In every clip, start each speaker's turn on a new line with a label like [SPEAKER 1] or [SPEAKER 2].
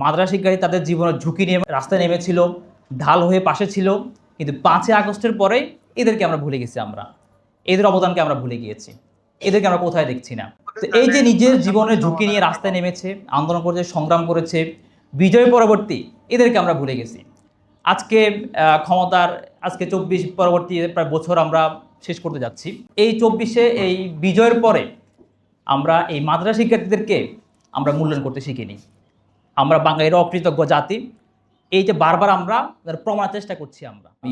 [SPEAKER 1] মাদ্রাসা শিক্ষার্থী তাদের জীবনের ঝুঁকি নিয়ে রাস্তায় নেমেছিল, ঢাল হয়ে পাশে ছিল। কিন্তু 5ই আগস্টের পরে এদেরকে আমরা ভুলে গেছি। এদের অবদানকে আমরা ভুলে গিয়েছি। এদেরকে আমরা কোথায় দেখছি না। তো এই যে নিজের জীবনের ঝুঁকি নিয়ে রাস্তায় নেমেছে, আন্দোলন করেছে, সংগ্রাম করেছে, বিজয় পরবর্তী এদেরকে আমরা ভুলে গেছি। আজকে ক্ষমতার 24 পরবর্তী প্রায় বছর আমরা শেষ করতে যাচ্ছি। এই 24-এ এই বিজয়ের পরে আমরা এই মাদ্রাসা শিক্ষার্থীদেরকে আমরা মূল্যায়ন করতে শিখিনি। আমরা বাঙালিরা অকৃতজ্ঞ জাতি। এই যে বারবার আমরা প্রমাণের চেষ্টা করছি।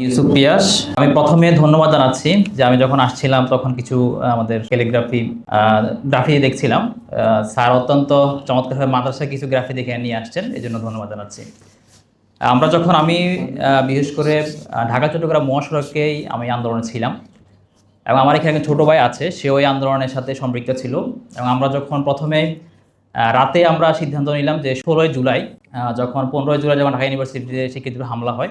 [SPEAKER 1] ইউসুফ পিয়াস, আমি প্রথমে ধন্যবাদ জানাচ্ছি যে আমি যখন আসছিলাম তখন কিছু আমাদের গ্রাফি দেখছিলাম। স্যার অত্যন্ত চমৎকারভাবে মাদ্রাসায় কিছু গ্রাফি দেখে নিয়ে আসছেন, এই জন্য ধন্যবাদ জানাচ্ছি। আমি বিশেষ করে ঢাকা চট্টগ্রাম মহাসড়কেই আমি আন্দোলনে ছিলাম, এবং আমার এখানে ছোটো ভাই আছে, সে ওই আন্দোলনের সাথে সম্পৃক্ত ছিল। এবং আমরা যখন প্রথমে রাতে আমরা সিদ্ধান্ত নিলাম যে 16 জুলাই, যখন 15 জুলাই যখন ঢাকা ইউনিভার্সিটিতে শিক্ষার্থীদের হামলা হয়,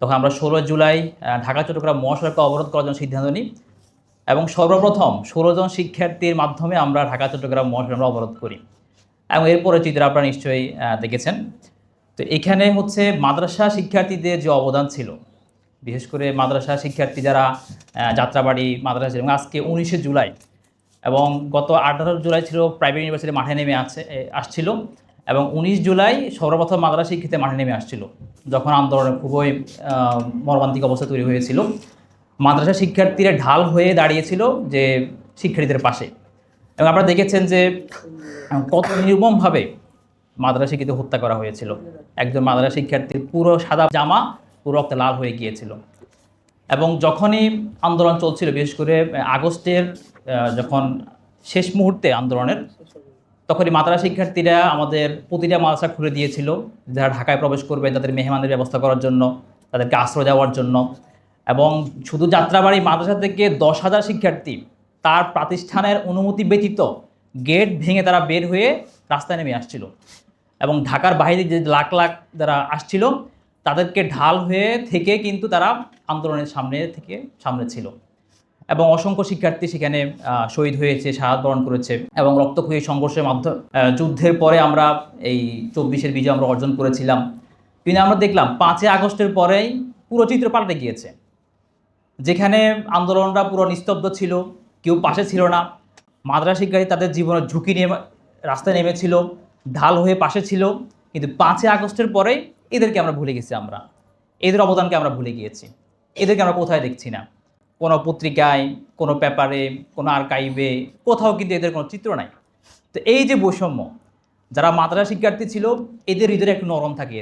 [SPEAKER 1] তখন আমরা 16 জুলাই ঢাকা চট্টগ্রাম মহাসড়ককে অবরোধ করার জন্য সিদ্ধান্ত নিই। এবং সর্বপ্রথম 16 জন শিক্ষার্থীর মাধ্যমে আমরা ঢাকা চট্টগ্রাম মহাসড়ক অবরোধ করি, এবং এরপরে চিত্র আপনারা নিশ্চয়ই দেখেছেন। তো এখানে হচ্ছে মাদ্রাসা শিক্ষার্থীদের যে অবদান ছিল, বিশেষ করে মাদ্রাসা শিক্ষার্থী যারা যাত্রাবাড়ি মাদ্রাসা, এবং আজকে 19 জুলাই এবং গত 18 জুলাই ছিল প্রাইভেট ইউনিভার্সিটি মাঠে নেমে আসছিল, এবং 19 জুলাই সর্বপ্রথম মাদ্রাসা শিক্ষার্থী মাঠে নেমে আসছিল, যখন আন্দোলনের খুবই মর্মান্তিক অবস্থা তৈরি হয়েছিল। মাদ্রাসা শিক্ষার্থীরা ঢাল হয়ে দাঁড়িয়েছিল যে শিক্ষার্থীদের পাশে, এবং আপনারা দেখেছেন যে কত নির্মমভাবে মাদ্রাসা শিক্ষার্থী হত্যা করা হয়েছিল। একজন মাদ্রাসা শিক্ষার্থীর পুরো সাদা জামা পুরো রক্তে লাল হয়ে গিয়েছিল। এবং যখনই আন্দোলন চলছিল, বিশেষ করে আগস্টের যখন শেষ মুহূর্তে আন্দোলনের, তখনই মাদ্রাসা শিক্ষার্থীরা আমাদের প্রতিটা মাদ্রাসা খুলে দিয়েছিল, যারা ঢাকায় প্রবেশ করবে তাদের মেহমানের ব্যবস্থা করার জন্য, তাদেরকে আশ্রয় দেওয়ার জন্য। এবং শুধু যাত্রাবাড়ি মাদ্রাসা থেকে 10,000 শিক্ষার্থী তার প্রতিষ্ঠানের অনুমতি ব্যতীত গেট ভেঙে তারা বের হয়ে রাস্তায় নেমে আসছিল, এবং ঢাকার বাইরে যে লাখ লাখ যারা আসছিল তাদেরকে ঢাল হয়ে থেকে কিন্তু তারা আন্দোলনের সামনে ছিল। এবং অসংখ্য শিক্ষার্থী সেখানে শহীদ হয়েছে, শাহাদাত বরণ করেছে, এবং রক্তক্ষয়ী সংঘর্ষের মাধ্যমে যুদ্ধের পরে আমরা এই 24-এর বিজয় আমরা অর্জন করেছিলাম। কিন্তু আমরা দেখলাম 5ই আগস্টের পরেই পুরো চিত্র পাল্টে গিয়েছে, যেখানে আন্দোলনরা পুরো নিস্তব্ধ ছিল, কেউ পাশে ছিল না। মাদ্রাসা শিক্ষার্থী তাদের জীবনের ঝুঁকি নিয়ে রাস্তায় নেমেছিল, ঢাল হয়ে পাশে ছিল। কিন্তু 5ই আগস্টের পরেই এদেরকে আমরা ভুলে গেছি। এদের অবদানকে আমরা ভুলে গিয়েছি। এদেরকে আমরা কোথায় দেখছি না। কোনো পত্রিকায়, কোনো পেপারে, কোনো আর্কাইভে, কোথাও কিন্তু এদের কোনো চিত্র নাই। তো এই যে বৈষম্য, যারা মাদ্রাসা শিক্ষার্থী ছিল এদের হৃদয়ে একটু নরম থাকে।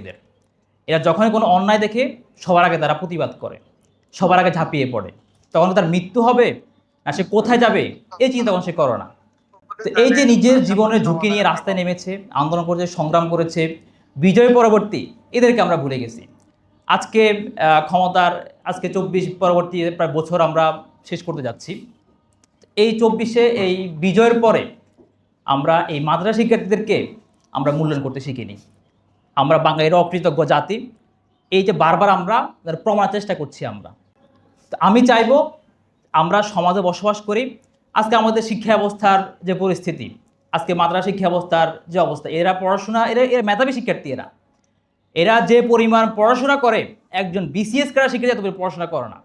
[SPEAKER 1] এরা যখনই কোনো অন্যায় দেখে সবার আগে তারা প্রতিবাদ করে, সবার আগে ঝাঁপিয়ে পড়ে। তখন তার মৃত্যু হবে না সে কোথায় যাবে এই চিন্তা তখন সে করে না। তো এই যে নিজের জীবনের ঝুঁকি নিয়ে রাস্তায় নেমেছে, আন্দোলন করেছে, সংগ্রাম করেছে, বিজয় পরবর্তী এদেরকে আমরা ভুলে গেছি। আজকে ক্ষমতার 24 পরবর্তী প্রায় বছর আমরা শেষ করতে যাচ্ছি। এই 24-এ এই বিজয়ের পরে আমরা এই মাদ্রাসা শিক্ষার্থীদেরকে আমরা মূল্যায়ন করতে শিখিনি। আমরা বাঙালিরা অকৃতজ্ঞ জাতি। এই যে বারবার আমরা প্রমাণের চেষ্টা করছি। তো আমি চাইবো আমরা সমাজে বসবাস করি। আজকে আমাদের শিক্ষা ব্যবস্থার যে পরিস্থিতি, আজকে মাদ্রাসা শিক্ষা ব্যবস্থার যে অবস্থা, এরা মেধাবী শিক্ষার্থী, এরা যে পরিমাণ পড়াশোনা করে, একজন BCS করা শিক্ষার্থী এত পড়াশোনা করে না।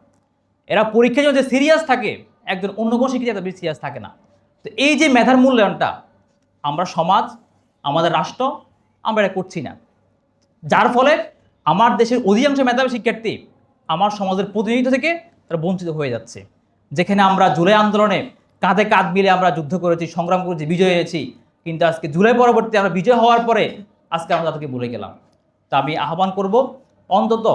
[SPEAKER 1] এরা পরীক্ষায় যে সিরিয়াস থাকে, একজন অন্য কোনো শিক্ষার্থী এত সিরিয়াস থাকে না। তো এই যে মেধার মূল্যায়নটা আমরা সমাজ, আমাদের রাষ্ট্র আমরা এটা করছি না, যার ফলে আমার দেশের অধিকাংশ মেধাবী শিক্ষার্থী আমার সমাজের প্রতিনিধিত্ব থেকে তারা বঞ্চিত হয়ে যাচ্ছে। যেখানে আমরা জুলাই আন্দোলনে কাঁধে কাঁধ মিলে আমরা যুদ্ধ করেছি, সংগ্রাম করেছি, বিজয় হয়েছি, কিন্তু আজকে জুলাই পরবর্তী আমরা বিজয় হওয়ার পরে আজকে আমরা তাদেরকে ভুলে গেলাম। তা আমি আহ্বান করব, অন্তত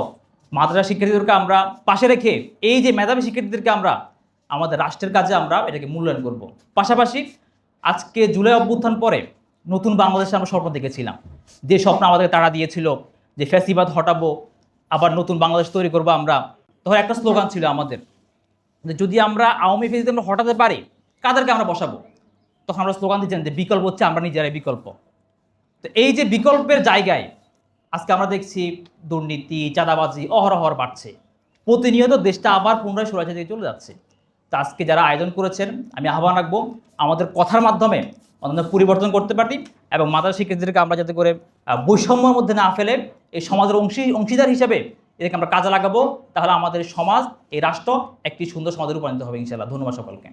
[SPEAKER 1] মাদ্রাসা শিক্ষার্থীদেরকে আমরা পাশে রেখে এই যে মেধাবী শিক্ষার্থীদেরকে আমরা আমাদের রাষ্ট্রের কাজে আমরা এটাকে মূল্যায়ন করব। পাশাপাশি আজকে জুলাই অভ্যুত্থান পরে নতুন বাংলাদেশে আমরা স্বপ্ন দেখেছিলাম, যে স্বপ্ন আমাদেরকে তাড়া দিয়েছিল যে ফ্যাসিবাদ হটাবো, আবার নতুন বাংলাদেশ তৈরি করবো। আমরা তখন একটা স্লোগান ছিল আমাদের, যদি আমরা আওয়ামী ফ্যাসিবাদ আমরা হটাতে পারি কাদেরকে আমরা বসাবো। তখন আমরা স্লোগান দিচ্ছেন যে বিকল্প হচ্ছে আমরা নিজেরাই বিকল্প। তো এই যে বিকল্পের জায়গায় আজকে আমরা দেখছি দুর্নীতি, চাঁদাবাজি অহরহর বাড়ছে। প্রতিনিয়ত দেশটা আবার পুনরায় স্বৈরাচার দিকে চলে যাচ্ছে। তো আজকে যারা আয়োজন করেছেন, আমি আহ্বান রাখবো আমাদের কথার মাধ্যমে অন্যান্য পরিবর্তন করতে পারি এবং মাদ্রাসা শিক্ষার্থীদেরকে আমরা যাতে করে বৈষম্যের মধ্যে না ফেলে এই সমাজের অংশীদার হিসেবে এদেরকে আমরা কাজে লাগাবো, তাহলে আমাদের সমাজ, এই রাষ্ট্র একটি সুন্দর সমাজে রূপান্তরিত হবে ইনশাআল্লাহ। ধন্যবাদ সকলকে।